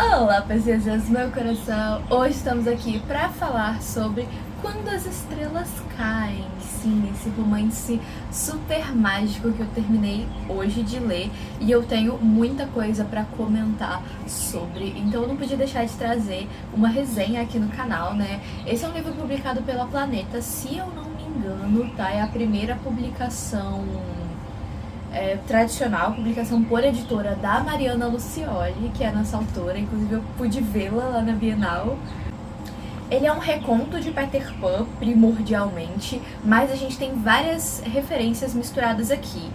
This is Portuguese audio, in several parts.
Olá, princesas do meu coração! Hoje estamos aqui para falar sobre Quando as Estrelas Caem. Sim, esse romance super mágico que eu terminei hoje de ler e eu tenho muita coisa para comentar sobre, então eu não podia deixar de trazer uma resenha aqui no canal, né? Esse é um livro publicado pela Planeta, se eu não me engano, tá? É a primeira publicação tradicional, publicação por editora da Mariana Lucioli, que é a nossa autora, inclusive eu pude vê-la lá na Bienal. Ele é um reconto de Peter Pan, primordialmente, mas a gente tem várias referências misturadas aqui.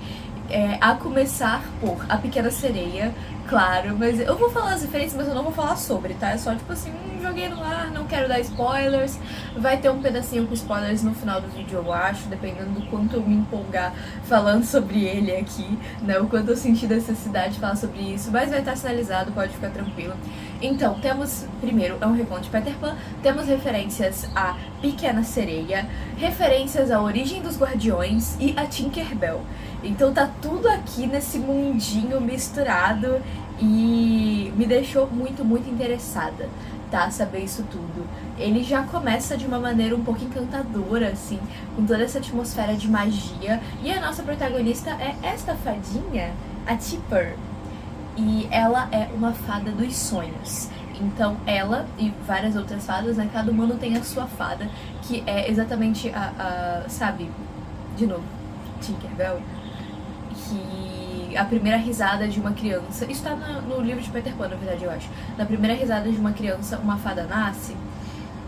A começar por A Pequena Sereia, claro, mas eu vou falar as referências, mas eu não vou falar sobre, tá? É só tipo assim, joguei no ar, não quero dar spoilers. Vai ter um pedacinho com spoilers no final do vídeo, eu acho, dependendo do quanto eu me empolgar falando sobre ele aqui, né? O quanto eu senti necessidade de falar sobre isso, mas vai estar sinalizado, pode ficar tranquilo. Então, temos, primeiro, é um reconto de Peter Pan, temos referências a Pequena Sereia, referências à Origem dos Guardiões e a Tinkerbell. Então tá tudo aqui nesse mundinho misturado e me deixou muito, muito interessada, tá? Saber isso tudo. Ele já começa de uma maneira um pouco encantadora, assim, com toda essa atmosfera de magia. E a nossa protagonista é esta fadinha, a Tipper. E ela é uma fada dos sonhos. Então ela e várias outras fadas, né? Cada humano tem a sua fada, que é exatamente sabe, de novo, Tinkerbell, que a primeira risada de uma criança, isso tá no livro de Peter Pan, na verdade, eu acho. Na primeira risada de uma criança, uma fada nasce.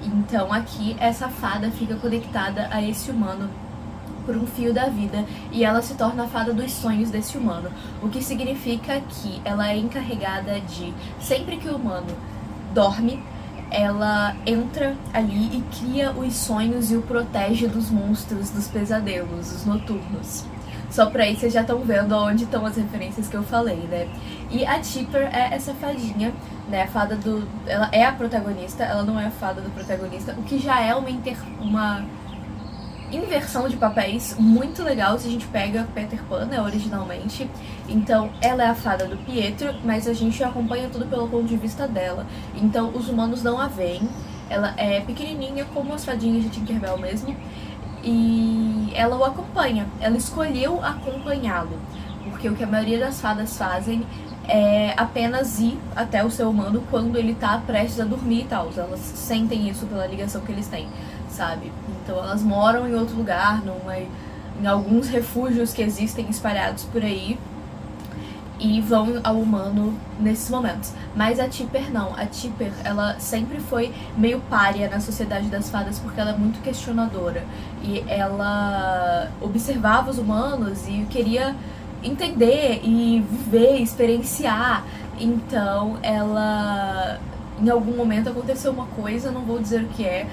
Então aqui essa fada fica conectada a esse humano por um fio da vida e ela se torna a fada dos sonhos desse humano, o que significa que ela é encarregada de, sempre que o humano dorme, ela entra ali e cria os sonhos e o protege dos monstros, dos pesadelos, dos noturnos. Só por aí vocês já estão vendo onde estão as referências que eu falei, né? E a Tipper é essa fadinha, né? A fada do... Ela é a protagonista, ela não é a fada do protagonista, o que já é uma inversão de papéis muito legal se a gente pega Peter Pan, né, originalmente. Então ela é a fada do Pietro, mas a gente acompanha tudo pelo ponto de vista dela. Então os humanos não a veem. Ela é pequenininha, como as fadinhas de Tinkerbell mesmo, e ela o acompanha. Ela escolheu acompanhá-lo, porque o que a maioria das fadas fazem é apenas ir até o seu humano quando ele tá prestes a dormir e tal. Elas sentem isso pela ligação que eles têm, sabe? Então elas moram em outro lugar, em alguns refúgios que existem espalhados por aí, e vão ao humano nesses momentos. Mas a Tipper não. A Tipper, ela sempre foi meio pária na sociedade das fadas porque ela é muito questionadora. E ela observava os humanos e queria entender e viver, experienciar. Então ela... Em algum momento aconteceu uma coisa, não vou dizer o que é,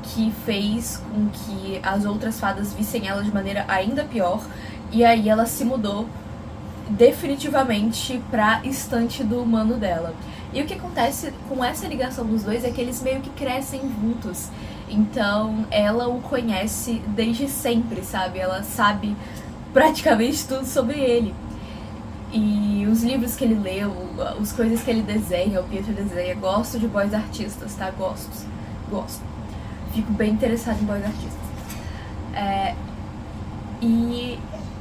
que fez com que as outras fadas vissem ela de maneira ainda pior. E aí ela se mudou definitivamente pra estante do humano dela. E o que acontece com essa ligação dos dois é que eles meio que crescem juntos. Então ela o conhece desde sempre, sabe? Ela sabe praticamente tudo sobre ele. E os livros que ele leu, as coisas que ele desenha, o Pietro desenha, gosto de boys artistas, tá? Gosto. Fico bem interessada em boys artistas. E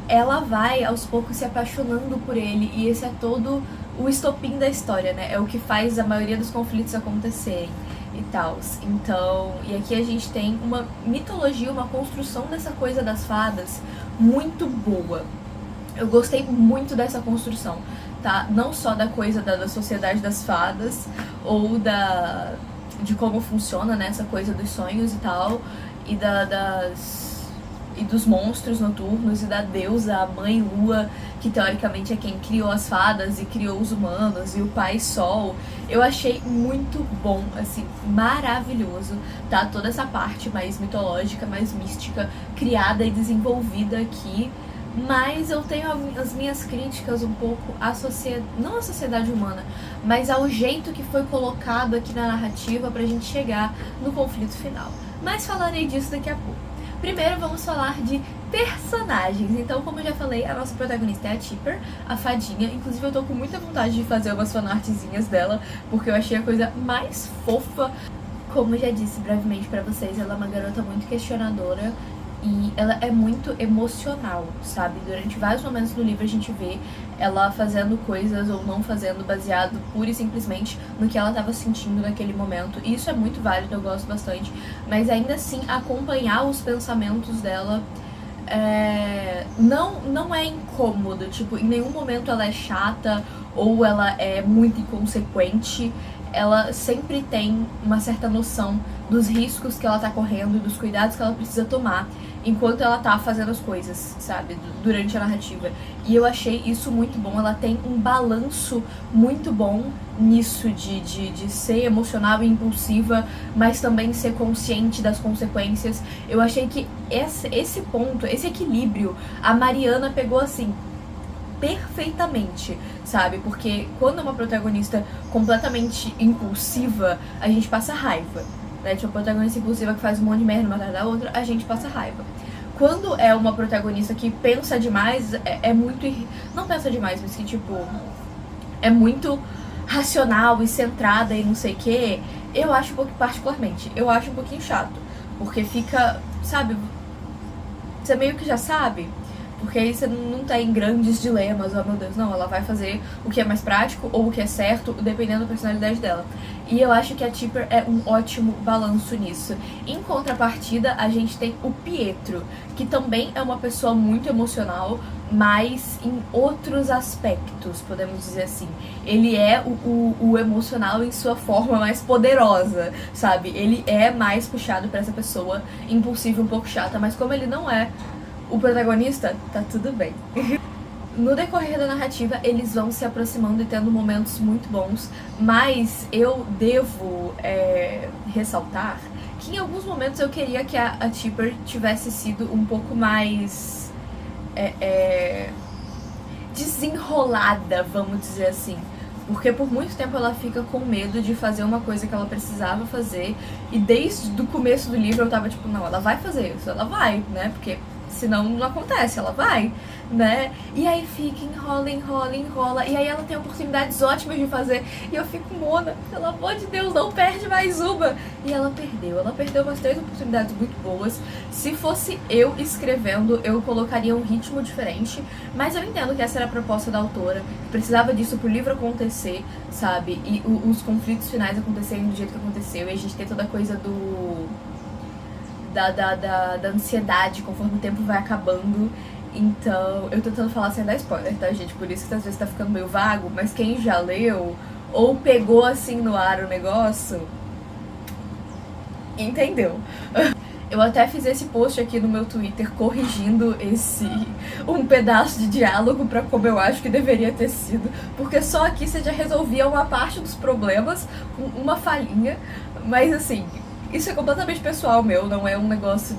ela vai aos poucos se apaixonando por ele, e esse é todo o estopim da história, né? É o que faz a maioria dos conflitos acontecerem e tal. Então, e aqui a gente tem uma mitologia, uma construção dessa coisa das fadas muito boa. Eu gostei muito dessa construção, tá? Não só da coisa da sociedade das fadas, ou de como funciona, né, essa coisa dos sonhos e tal, e dos monstros noturnos, e da deusa, a mãe lua, que teoricamente é quem criou as fadas e criou os humanos, e o pai sol. Eu achei muito bom, assim, maravilhoso, tá? Toda essa parte mais mitológica, mais mística, criada e desenvolvida aqui. Mas eu tenho as minhas críticas um pouco não à sociedade humana, mas ao jeito que foi colocado aqui na narrativa pra gente chegar no conflito final. Mas falarei disso daqui a pouco. Primeiro vamos falar de personagens. Então, como eu já falei, a nossa protagonista é a Tipper, a fadinha. Inclusive eu tô com muita vontade de fazer umas fanartzinhas dela, porque eu achei a coisa mais fofa. Como eu já disse brevemente pra vocês, ela é uma garota muito questionadora e ela é muito emocional, sabe? Durante vários momentos do livro a gente vê ela fazendo coisas ou não fazendo baseado pura e simplesmente no que ela estava sentindo naquele momento. E isso é muito válido, eu gosto bastante. Mas ainda assim, acompanhar os pensamentos dela não é incômodo. Tipo, em nenhum momento ela é chata ou ela é muito inconsequente. Ela sempre tem uma certa noção dos riscos que ela tá correndo e dos cuidados que ela precisa tomar enquanto ela tá fazendo as coisas, sabe, durante a narrativa. E eu achei isso muito bom, ela tem um balanço muito bom nisso de ser emocional e impulsiva, mas também ser consciente das consequências. Eu achei que esse ponto, esse equilíbrio, a Mariana pegou assim perfeitamente, sabe? Porque quando é uma protagonista completamente impulsiva, a gente passa raiva, né? Tipo, uma protagonista impulsiva que faz um monte de merda uma atrás da outra, a gente passa raiva. Quando é uma protagonista que pensa demais, é muito... Não pensa demais, mas que, tipo, é muito racional e centrada e não sei o que, eu acho, particularmente, eu acho um pouquinho chato. Porque fica, sabe, você meio que já sabe. Porque aí você não tá em grandes dilemas, oh meu Deus, não, ela vai fazer o que é mais prático ou o que é certo, dependendo da personalidade dela. E eu acho que a Tipper é um ótimo balanço nisso. Em contrapartida, a gente tem o Pietro, que também é uma pessoa muito emocional, mas em outros aspectos, podemos dizer assim. Ele é o emocional em sua forma mais poderosa, sabe? Ele é mais puxado pra essa pessoa impulsiva, um pouco chata, mas como ele não é o protagonista, tá tudo bem. No decorrer da narrativa, eles vão se aproximando e tendo momentos muito bons, mas eu devo ressaltar que em alguns momentos eu queria que a Tipper tivesse sido um pouco mais desenrolada, vamos dizer assim. Porque por muito tempo ela fica com medo de fazer uma coisa que ela precisava fazer, e desde o começo do livro eu tava tipo, não, ela vai fazer isso, ela vai, né, porque senão não acontece, ela vai, né? E aí fica, enrola, e aí ela tem oportunidades ótimas de fazer, e eu fico, Mona, pelo amor de Deus, não perde mais uma! E ela perdeu umas 3 oportunidades muito boas. Se fosse eu escrevendo, eu colocaria um ritmo diferente, mas eu entendo que essa era a proposta da autora, que precisava disso pro livro acontecer, sabe? E os conflitos finais acontecerem do jeito que aconteceu, e a gente ter toda a coisa da ansiedade conforme o tempo vai acabando. Então, eu tô tentando falar sem dar spoiler, tá, gente? Por isso que às vezes tá ficando meio vago, mas quem já leu ou pegou assim no ar o negócio, entendeu? Eu até fiz esse post aqui no meu Twitter corrigindo um pedaço de diálogo pra como eu acho que deveria ter sido, porque só aqui você já resolvia uma parte dos problemas com uma falhinha, mas assim, isso é completamente pessoal meu, não é um negócio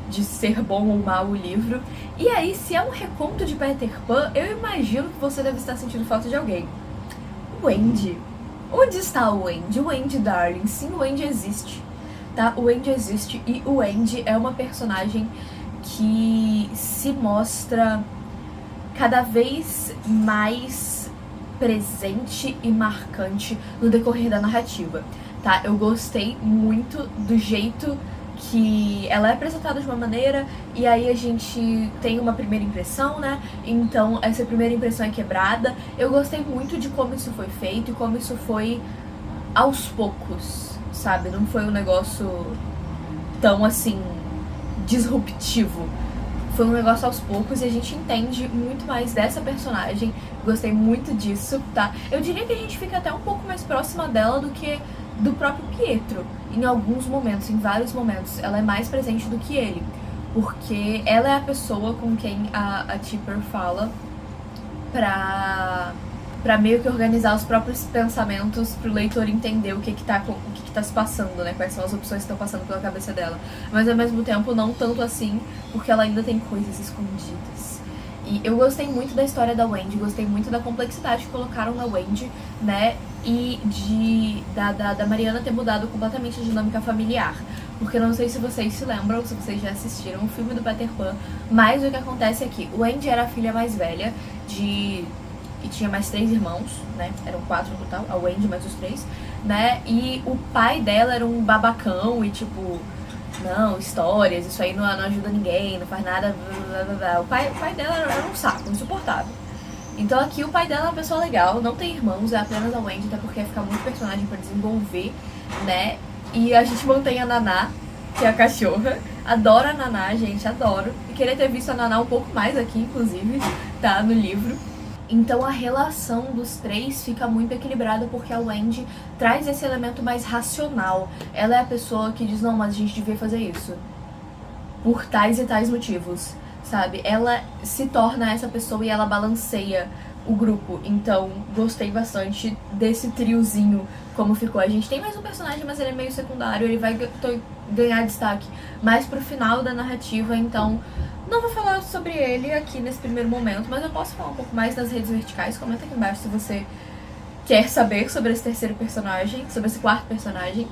de ser bom ou mal o livro. E aí, se é um reconto de Peter Pan, eu imagino que você deve estar sentindo falta de alguém. O Andy. Onde está o Andy? O Andy, darling. Sim, o Andy existe, tá? O Andy existe, e o Andy é uma personagem que se mostra cada vez mais presente e marcante no decorrer da narrativa. Tá? Eu gostei muito do jeito que ela é apresentada de uma maneira, e aí a gente tem uma primeira impressão, né? Então essa primeira impressão é quebrada. Eu gostei muito de como isso foi feito e como isso foi aos poucos, sabe? Não foi um negócio tão assim disruptivo. Foi um negócio aos poucos e a gente entende muito mais dessa personagem. Gostei muito disso, tá? Eu diria que a gente fica até um pouco mais próxima dela do que do próprio Pietro, em alguns momentos, em vários momentos. Ela é mais presente do que ele, porque ela é a pessoa com quem a Tipper fala pra meio que organizar os próprios pensamentos, pro leitor entender o que tá se passando, né, quais são as opções que estão passando pela cabeça dela. Mas ao mesmo tempo não tanto assim, porque ela ainda tem coisas escondidas. E eu gostei muito da história da Wendy, gostei muito da complexidade que colocaram na Wendy, né? E da Mariana ter mudado completamente a dinâmica familiar. Porque eu não sei se vocês se lembram, se vocês já assistiram o filme do Peter Pan, mas o que acontece é que Wendy era a filha mais velha e tinha mais 3 irmãos, né? Eram 4 no total, a Wendy mais os 3, né? E o pai dela era um babacão e tipo, não, histórias, isso aí não ajuda ninguém, não faz nada, blá, blá, blá. O pai dela era um saco, insuportável. Então aqui o pai dela é uma pessoa legal, não tem irmãos, é apenas a Wendy, até porque fica muito personagem pra desenvolver, né? E a gente mantém a Naná, que é a cachorra. Adoro a Naná, gente, adoro. E queria ter visto a Naná um pouco mais aqui, inclusive, tá? No livro. Então a relação dos 3 fica muito equilibrada porque a Wendy traz esse elemento mais racional. Ela é a pessoa que diz, não, mas a gente devia fazer isso por tais e tais motivos, sabe? Ela se torna essa pessoa e ela balanceia o grupo. Então gostei bastante desse triozinho como ficou. A gente tem mais um personagem, mas ele é meio secundário, ele vai ganhar destaque mais pro final da narrativa, então não vou falar sobre ele aqui nesse primeiro momento, mas eu posso falar um pouco mais nas redes verticais. Comenta aqui embaixo se você quer saber sobre esse terceiro personagem, sobre esse quarto personagem.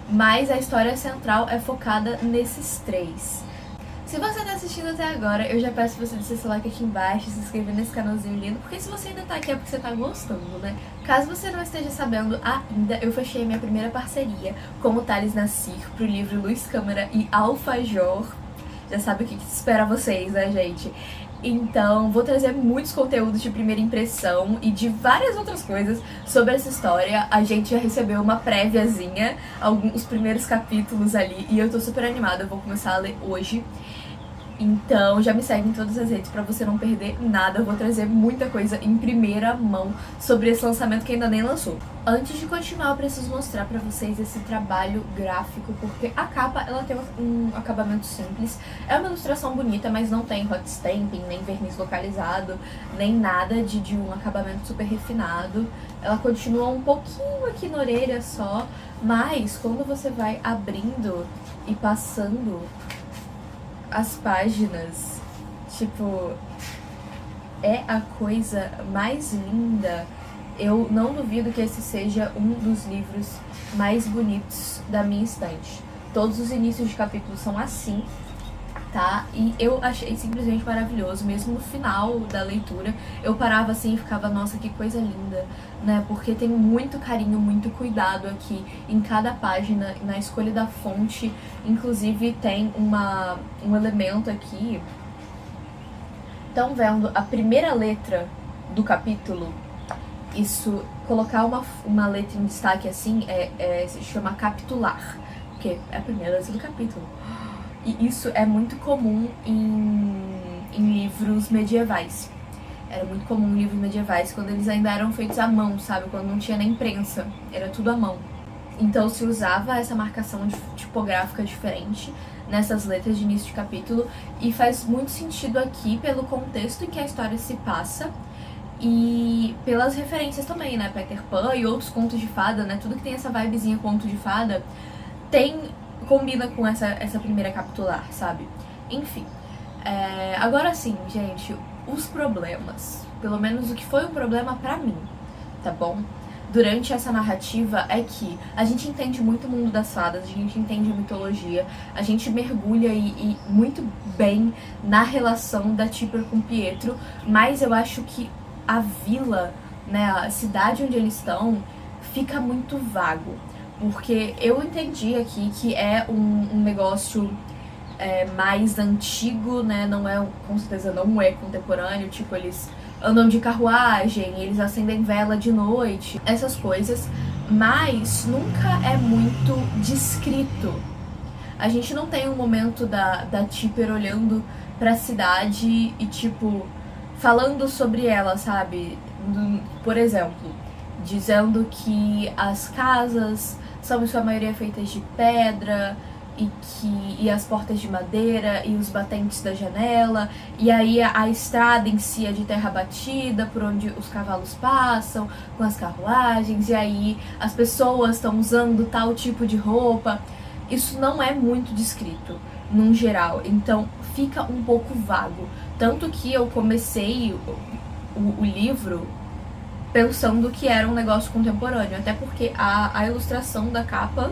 Mas a história central é focada nesses 3. Se você tá assistindo até agora, eu já peço pra você deixar seu like aqui embaixo, se inscrever nesse canalzinho lindo, porque se você ainda tá aqui é porque você tá gostando, né? Caso você não esteja sabendo ainda, eu fechei minha primeira parceria com o Thales Nassir pro livro Luz, Câmara e Alfajor. Já sabe o que espera vocês, né, gente? Então, vou trazer muitos conteúdos de primeira impressão e de várias outras coisas sobre essa história. A gente já recebeu uma préviazinha, os primeiros capítulos ali, e eu tô super animada, eu vou começar a ler hoje. Então já me segue em todas as redes pra você não perder nada. Eu vou trazer muita coisa em primeira mão sobre esse lançamento que ainda nem lançou. Antes de continuar, eu preciso mostrar pra vocês esse trabalho gráfico, porque a capa ela tem um acabamento simples. É uma ilustração bonita, mas não tem hot stamping, nem verniz localizado, nem nada de um acabamento super refinado. Ela continua um pouquinho aqui na orelha só, mas quando você vai abrindo e passando as páginas, tipo, é a coisa mais linda. Eu não duvido que esse seja um dos livros mais bonitos da minha estante. Todos os inícios de capítulos são assim, tá? E eu achei simplesmente maravilhoso. Mesmo no final da leitura, eu parava assim e ficava, nossa, que coisa linda, né? Porque tem muito carinho, muito cuidado aqui em cada página, na escolha da fonte. Inclusive tem um elemento aqui. Estão vendo a primeira letra do capítulo? Isso, colocar uma letra em destaque assim se chama capitular, porque é a primeira letra do capítulo. E isso é muito comum em livros medievais. Era muito comum em livros medievais, quando eles ainda eram feitos à mão, sabe? Quando não tinha nem prensa, era tudo à mão. Então se usava essa marcação tipográfica diferente nessas letras de início de capítulo, e faz muito sentido aqui pelo contexto em que a história se passa e pelas referências também, né? Peter Pan e outros contos de fada, né? Tudo que tem essa vibezinha conto de fada combina com essa primeira capitular, sabe? Enfim, agora sim, gente, os problemas, pelo menos o que foi um problema pra mim, tá bom? Durante essa narrativa é que a gente entende muito o mundo das fadas, a gente entende a mitologia, a gente mergulha e muito bem na relação da Tipper com Pietro, mas eu acho que a vila, né, a cidade onde eles estão, fica muito vago. Porque eu entendi aqui que é um negócio mais antigo, né? Não é, com certeza não é contemporâneo, tipo, eles andam de carruagem, eles acendem vela de noite, essas coisas, mas nunca é muito descrito. A gente não tem um momento da Tipper olhando pra cidade e, tipo, falando sobre ela, sabe? Por exemplo, dizendo que as casas são em sua maioria feitas de pedra e as portas de madeira e os batentes da janela, e aí a estrada em si é de terra batida por onde os cavalos passam com as carruagens, e aí as pessoas estão usando tal tipo de roupa. Isso não é muito descrito num geral, então fica um pouco vago. Tanto que eu comecei o livro pensando que era um negócio contemporâneo, até porque a ilustração da capa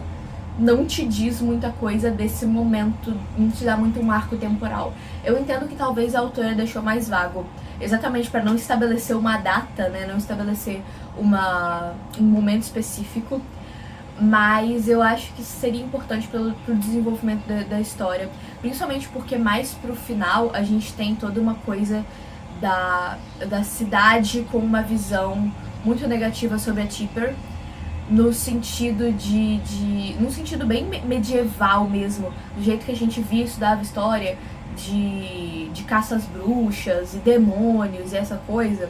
não te diz muita coisa desse momento, não te dá muito um arco temporal. Eu entendo que talvez a autora deixou mais vago, exatamente para não estabelecer uma data, né, não estabelecer um momento específico, mas eu acho que seria importante pro desenvolvimento da história, principalmente porque mais pro final a gente tem toda uma coisa da cidade com uma visão muito negativa sobre a Tipper, no sentido num sentido bem medieval mesmo, do jeito que a gente via e estudava história, de caça às bruxas e demônios e essa coisa.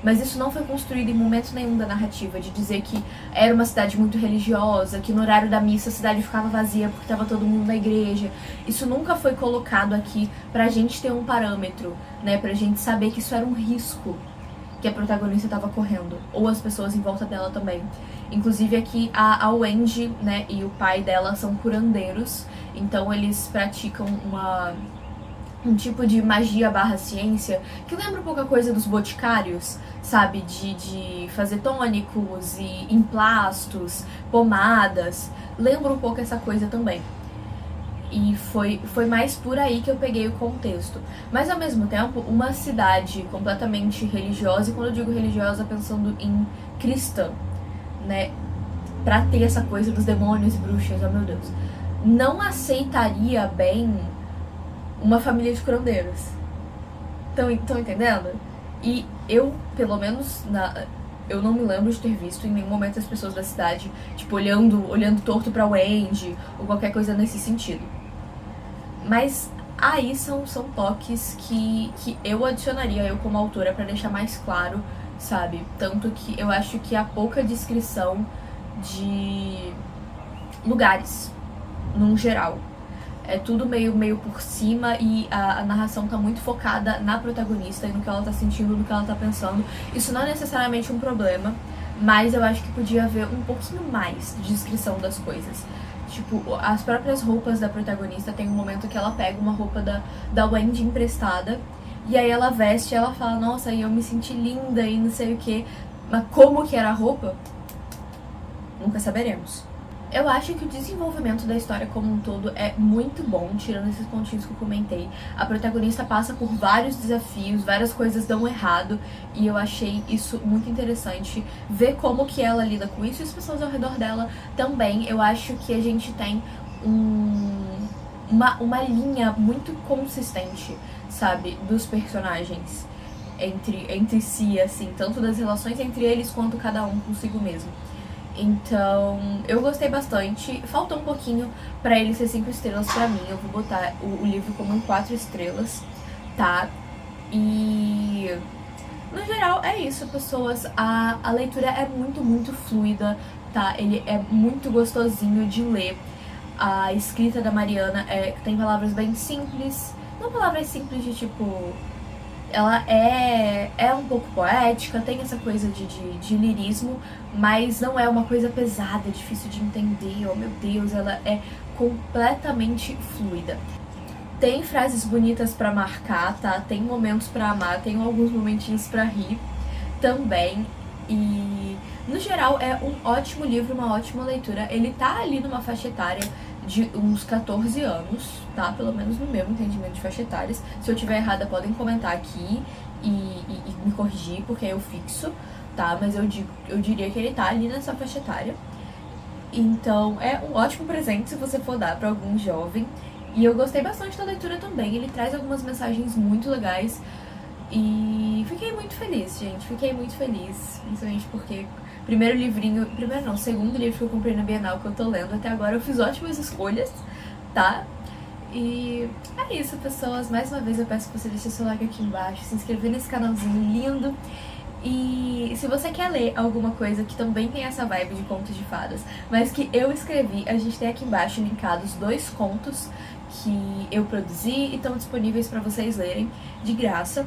Mas isso não foi construído em momento nenhum da narrativa, de dizer que era uma cidade muito religiosa, que no horário da missa a cidade ficava vazia porque estava todo mundo na igreja. Isso nunca foi colocado aqui pra gente ter um parâmetro, né, pra gente saber que isso era um risco que a protagonista estava correndo, ou as pessoas em volta dela também. Inclusive aqui a Wendy, né, e o pai dela são curandeiros, então eles praticam um tipo de magia barra ciência que lembra um pouco a coisa dos boticários, sabe? De fazer tônicos e emplastos, pomadas. Lembra um pouco essa coisa também. E foi mais por aí que eu peguei o contexto. Mas ao mesmo tempo, uma cidade completamente religiosa, e quando eu digo religiosa, pensando em cristã, né? Pra ter essa coisa dos demônios e bruxas, oh meu Deus. Não aceitaria bem uma família de curandeiros. Estão entendendo? E eu, pelo menos, eu não me lembro de ter visto em nenhum momento as pessoas da cidade, tipo, olhando torto pra Wendy, ou qualquer coisa nesse sentido. Mas aí são toques que eu adicionaria, eu como autora, pra deixar mais claro, sabe? Tanto que eu acho que há pouca descrição de lugares, num geral. É tudo meio por cima e a narração tá muito focada na protagonista e no que ela tá sentindo, no que ela tá pensando. Isso não é necessariamente um problema, mas eu acho que podia haver um pouquinho mais de descrição das coisas. Tipo, as próprias roupas da protagonista, tem um momento que ela pega uma roupa da Wendy emprestada, e aí ela veste e ela fala, nossa, eu me senti linda e não sei o que. Mas como que era a roupa? Nunca saberemos. Eu acho que o desenvolvimento da história como um todo é muito bom, tirando esses pontinhos que eu comentei. A protagonista passa por vários desafios, várias coisas dão errado, e eu achei isso muito interessante, ver como que ela lida com isso e as pessoas ao redor dela também. Eu acho que a gente tem uma linha muito consistente, sabe, dos personagens entre si, assim, tanto das relações entre eles quanto cada um consigo mesmo. Então, eu gostei bastante. Faltou um pouquinho pra ele ser 5 estrelas pra mim. Eu vou botar o livro como um 4 estrelas, tá? E no geral é isso, pessoas. A leitura é muito fluida, tá? Ele é muito gostosinho de ler. A escrita da Mariana tem palavras bem simples. Não palavras simples de tipo... Ela é um pouco poética, tem essa coisa de lirismo, mas não é uma coisa pesada, difícil de entender, oh meu Deus, ela é completamente fluida. Tem frases bonitas pra marcar, tá? Tem momentos pra amar, tem alguns momentinhos pra rir também. E no geral é um ótimo livro, uma ótima leitura. Ele tá ali numa faixa etária de uns 14 anos, tá? Pelo menos no meu entendimento de faixa etárias. Se eu tiver errada, podem comentar aqui e me corrigir, porque eu fixo, tá? Mas eu diria que ele tá ali nessa faixa etária. Então é um ótimo presente se você for dar pra algum jovem. E eu gostei bastante da leitura também. Ele traz algumas mensagens muito legais. E fiquei muito feliz, gente. Fiquei muito feliz. Principalmente porque segundo livro que eu comprei na Bienal que eu tô lendo até agora, eu fiz ótimas escolhas, tá? E é isso, pessoas. Mais uma vez eu peço que você deixe seu like aqui embaixo, se inscrever nesse canalzinho lindo. E se você quer ler alguma coisa que também tem essa vibe de contos de fadas, mas que eu escrevi, a gente tem aqui embaixo linkados 2 contos que eu produzi e estão disponíveis pra vocês lerem de graça.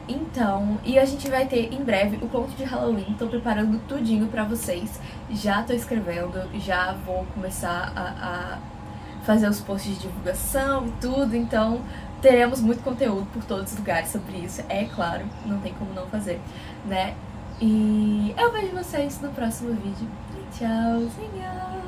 Então, e a gente vai ter em breve o conto de Halloween. Tô preparando tudinho pra vocês. Já tô escrevendo, já vou começar a fazer os posts de divulgação e tudo. Então, teremos muito conteúdo por todos os lugares sobre isso, é claro, não tem como não fazer, né? E eu vejo vocês no próximo vídeo. Tchauzinho!